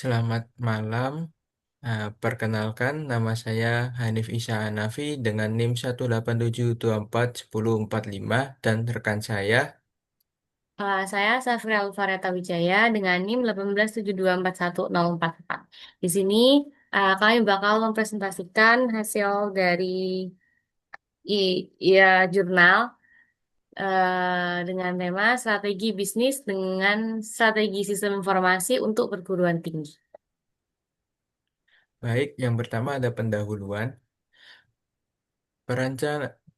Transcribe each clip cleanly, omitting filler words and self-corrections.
Selamat malam. Perkenalkan, nama saya Hanif Isa Hanafi dengan NIM 187241045 dan rekan saya. Saya Safri Alfareta Wijaya dengan NIM 187241044. Di sini kami bakal mempresentasikan hasil dari jurnal dengan tema strategi bisnis dengan strategi sistem informasi untuk perguruan tinggi. Baik, yang pertama ada pendahuluan.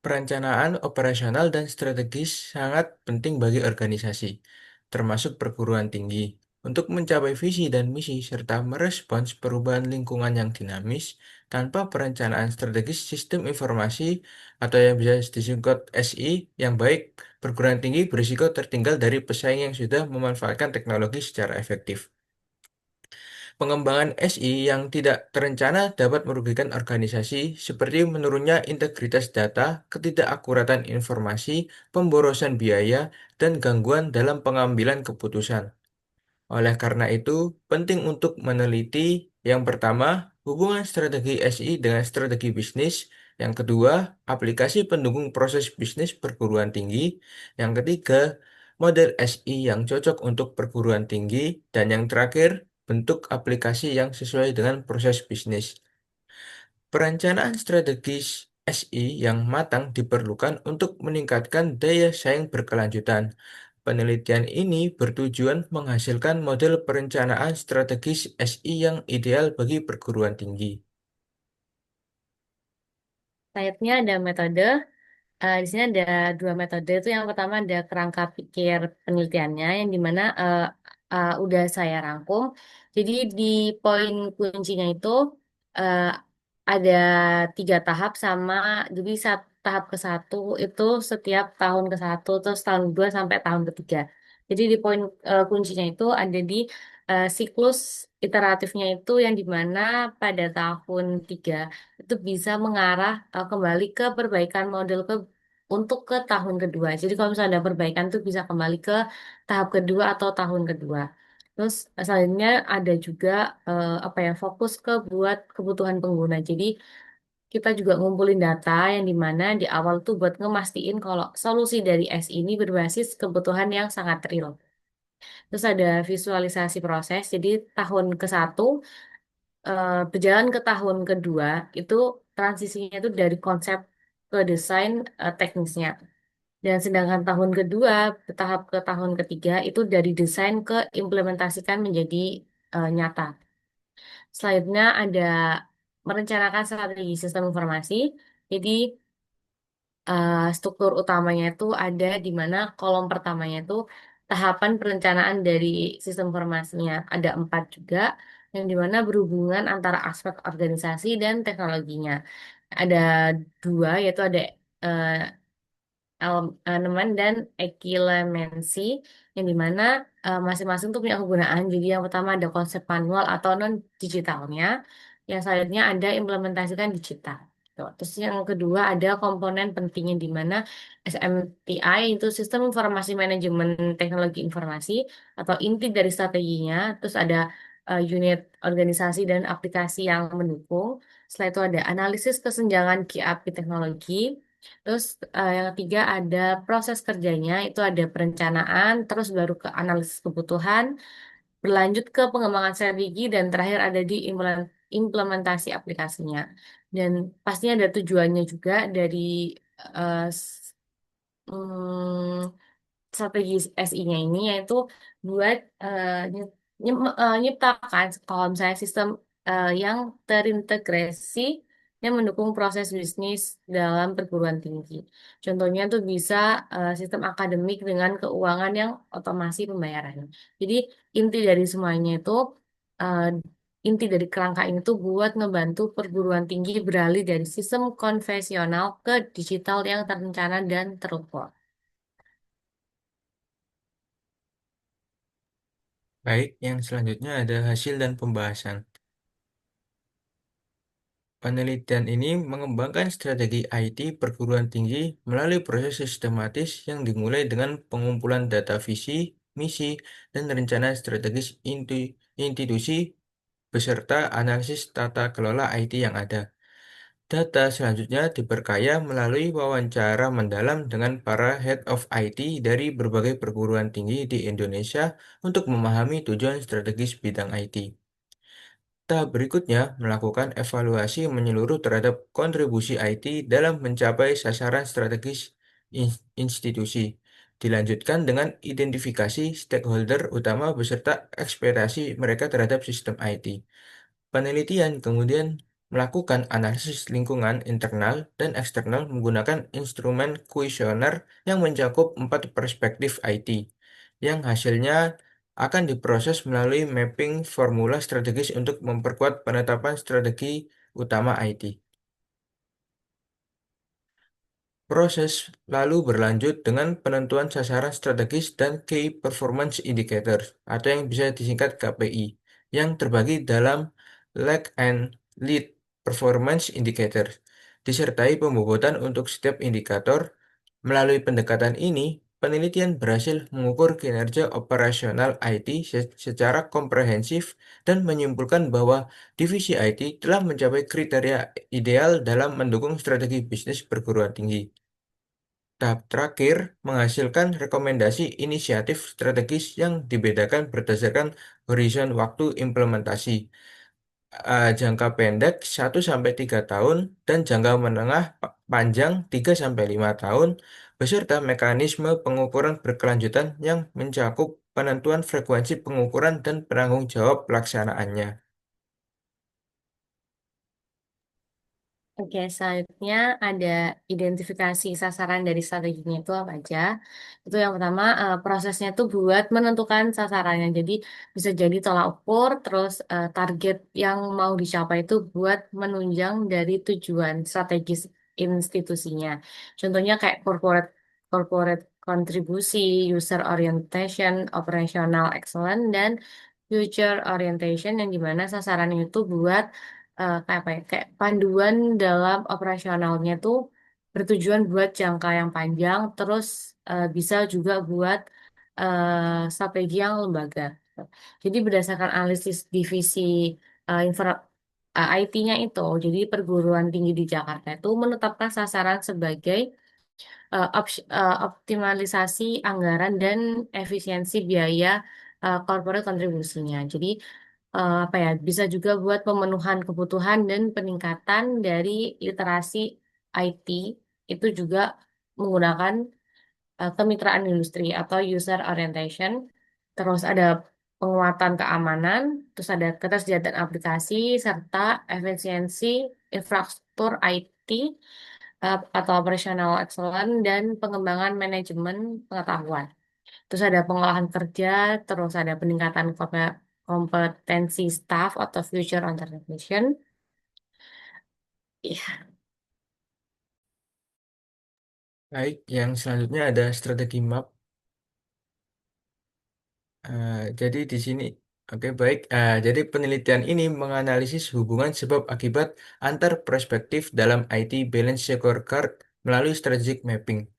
Perencanaan operasional dan strategis sangat penting bagi organisasi, termasuk perguruan tinggi, untuk mencapai visi dan misi serta merespons perubahan lingkungan yang dinamis. Tanpa perencanaan strategis sistem informasi atau yang bisa disingkat SI yang baik, perguruan tinggi berisiko tertinggal dari pesaing yang sudah memanfaatkan teknologi secara efektif. Pengembangan SI yang tidak terencana dapat merugikan organisasi seperti menurunnya integritas data, ketidakakuratan informasi, pemborosan biaya, dan gangguan dalam pengambilan keputusan. Oleh karena itu, penting untuk meneliti yang pertama, hubungan strategi SI dengan strategi bisnis. Yang kedua, aplikasi pendukung proses bisnis perguruan tinggi. Yang ketiga, model SI yang cocok untuk perguruan tinggi. Dan yang terakhir, bentuk aplikasi yang sesuai dengan proses bisnis. Perencanaan strategis SI yang matang diperlukan untuk meningkatkan daya saing berkelanjutan. Penelitian ini bertujuan menghasilkan model perencanaan strategis SI yang ideal bagi perguruan tinggi. Selanjutnya ada metode. Di sini ada dua metode. Itu yang pertama ada kerangka pikir penelitiannya, yang dimana udah saya rangkum. Jadi di poin kuncinya itu uh, ada tiga tahap sama. Jadi tahap ke satu itu setiap tahun ke satu, terus tahun kedua sampai tahun ketiga. Jadi di poin kuncinya itu ada di siklus iteratifnya itu, yang dimana pada tahun tiga itu bisa mengarah kembali ke perbaikan model untuk ke tahun kedua. Jadi kalau misalnya ada perbaikan tuh bisa kembali ke tahap kedua atau tahun kedua. Terus selanjutnya ada juga apa ya, fokus ke buat kebutuhan pengguna. Jadi kita juga ngumpulin data yang dimana di awal tuh buat ngemastiin kalau solusi dari S ini berbasis kebutuhan yang sangat real. Terus ada visualisasi proses. Jadi tahun ke satu berjalan ke tahun kedua itu transisinya itu dari konsep ke desain teknisnya. Dan sedangkan tahun kedua, tahap ke tahun ketiga itu dari desain ke implementasikan menjadi nyata. Selanjutnya ada merencanakan strategi sistem informasi. Jadi struktur utamanya itu ada di mana kolom pertamanya itu tahapan perencanaan dari sistem informasinya. Ada empat juga, yang di mana berhubungan antara aspek organisasi dan teknologinya. Ada dua, yaitu ada eh, elemen dan ekilemensi, yang dimana masing-masing tuh punya kegunaan. Jadi yang pertama ada konsep manual atau non digitalnya, yang selanjutnya ada implementasikan digital. Tuh. Terus yang kedua ada komponen pentingnya, di mana SMTI itu sistem informasi manajemen teknologi informasi atau inti dari strateginya. Terus ada unit organisasi dan aplikasi yang mendukung. Setelah itu ada analisis kesenjangan KI teknologi. Terus yang ketiga ada proses kerjanya, itu ada perencanaan, terus baru ke analisis kebutuhan, berlanjut ke pengembangan strategi, dan terakhir ada di implementasi aplikasinya. Dan pastinya ada tujuannya juga dari eh, s- mm, strategi SI-nya ini, yaitu buat nyiptakan kalau misalnya sistem yang terintegrasi yang mendukung proses bisnis dalam perguruan tinggi. Contohnya tuh bisa sistem akademik dengan keuangan yang otomasi pembayaran. Jadi inti dari semuanya itu eh, inti dari kerangka ini tuh buat ngebantu perguruan tinggi beralih dari sistem konvensional ke digital yang terencana dan terukur. Baik, yang selanjutnya ada hasil dan pembahasan. Penelitian ini mengembangkan strategi IT perguruan tinggi melalui proses sistematis yang dimulai dengan pengumpulan data visi, misi, dan rencana strategis institusi beserta analisis tata kelola IT yang ada. Data selanjutnya diperkaya melalui wawancara mendalam dengan para head of IT dari berbagai perguruan tinggi di Indonesia untuk memahami tujuan strategis bidang IT. Tahap berikutnya melakukan evaluasi menyeluruh terhadap kontribusi IT dalam mencapai sasaran strategis institusi. Dilanjutkan dengan identifikasi stakeholder utama beserta ekspektasi mereka terhadap sistem IT. Penelitian kemudian melakukan analisis lingkungan internal dan eksternal menggunakan instrumen kuesioner yang mencakup 4 perspektif IT, yang hasilnya akan diproses melalui mapping formula strategis untuk memperkuat penetapan strategi utama IT. Proses lalu berlanjut dengan penentuan sasaran strategis dan Key Performance Indicators atau yang bisa disingkat KPI yang terbagi dalam Lag and Lead Performance Indicators disertai pembobotan untuk setiap indikator. Melalui pendekatan ini, penelitian berhasil mengukur kinerja operasional IT secara komprehensif dan menyimpulkan bahwa divisi IT telah mencapai kriteria ideal dalam mendukung strategi bisnis perguruan tinggi. Tahap terakhir menghasilkan rekomendasi inisiatif strategis yang dibedakan berdasarkan horizon waktu implementasi, jangka pendek 1 sampai 3 tahun dan jangka menengah panjang 3 sampai 5 tahun beserta mekanisme pengukuran berkelanjutan yang mencakup penentuan frekuensi pengukuran dan penanggung jawab pelaksanaannya. Oke, selanjutnya ada identifikasi sasaran dari strateginya itu apa aja. Itu yang pertama, prosesnya itu buat menentukan sasarannya. Jadi bisa jadi tolak ukur, terus target yang mau dicapai itu buat menunjang dari tujuan strategis institusinya. Contohnya kayak corporate corporate kontribusi, user orientation, operational excellence, dan future orientation yang dimana sasaran itu buat kayak apa ya, kayak panduan dalam operasionalnya tuh bertujuan buat jangka yang panjang, terus bisa juga buat strategi yang lembaga. Jadi berdasarkan analisis divisi IT-nya itu, jadi perguruan tinggi di Jakarta itu menetapkan sasaran sebagai optimalisasi anggaran dan efisiensi biaya corporate kontribusinya. Jadi apa ya bisa juga buat pemenuhan kebutuhan dan peningkatan dari literasi IT itu juga menggunakan kemitraan industri atau user orientation. Terus ada penguatan keamanan, terus ada ketersediaan aplikasi serta efisiensi infrastruktur IT atau operational excellence dan pengembangan manajemen pengetahuan. Terus ada pengolahan kerja, terus ada peningkatan kompetensi staff atau future integration. Iya. Baik, yang selanjutnya ada strategi MAP. Jadi di sini, oke baik. Jadi penelitian ini menganalisis hubungan sebab akibat antar perspektif dalam IT Balance Scorecard melalui strategic mapping.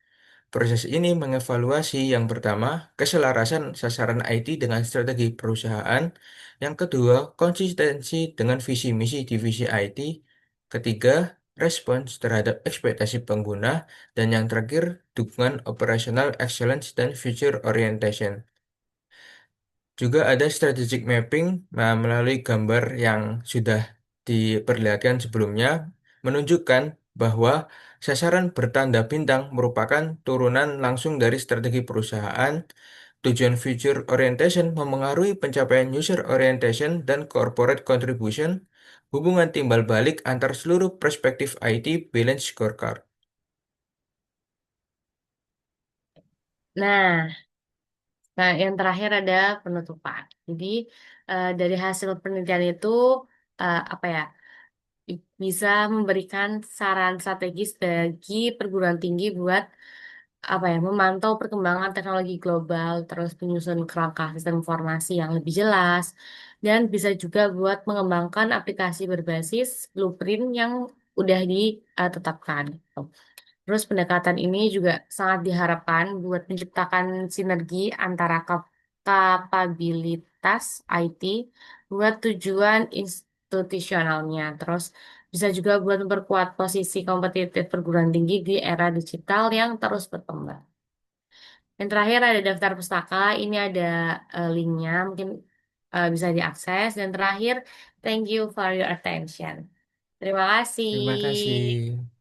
Proses ini mengevaluasi yang pertama, keselarasan sasaran IT dengan strategi perusahaan, yang kedua, konsistensi dengan visi misi divisi IT, ketiga, respons terhadap ekspektasi pengguna, dan yang terakhir, dukungan operational excellence dan future orientation. Juga ada strategic mapping melalui gambar yang sudah diperlihatkan sebelumnya menunjukkan bahwa sasaran bertanda bintang merupakan turunan langsung dari strategi perusahaan. Tujuan future orientation memengaruhi pencapaian user orientation dan corporate contribution, hubungan timbal balik antar seluruh perspektif IT balance scorecard. Nah, yang terakhir ada penutupan. Jadi dari hasil penelitian itu apa ya bisa memberikan saran strategis bagi perguruan tinggi buat apa ya memantau perkembangan teknologi global, terus menyusun kerangka sistem informasi yang lebih jelas, dan bisa juga buat mengembangkan aplikasi berbasis blueprint yang udah ditetapkan. Terus pendekatan ini juga sangat diharapkan buat menciptakan sinergi antara kapabilitas IT buat tujuan institusionalnya. Terus bisa juga buat memperkuat posisi kompetitif perguruan tinggi di era digital yang terus berkembang. Yang terakhir ada daftar pustaka. Ini ada linknya, mungkin bisa diakses. Dan terakhir, thank you for your attention. Terima Terima kasih. kasih.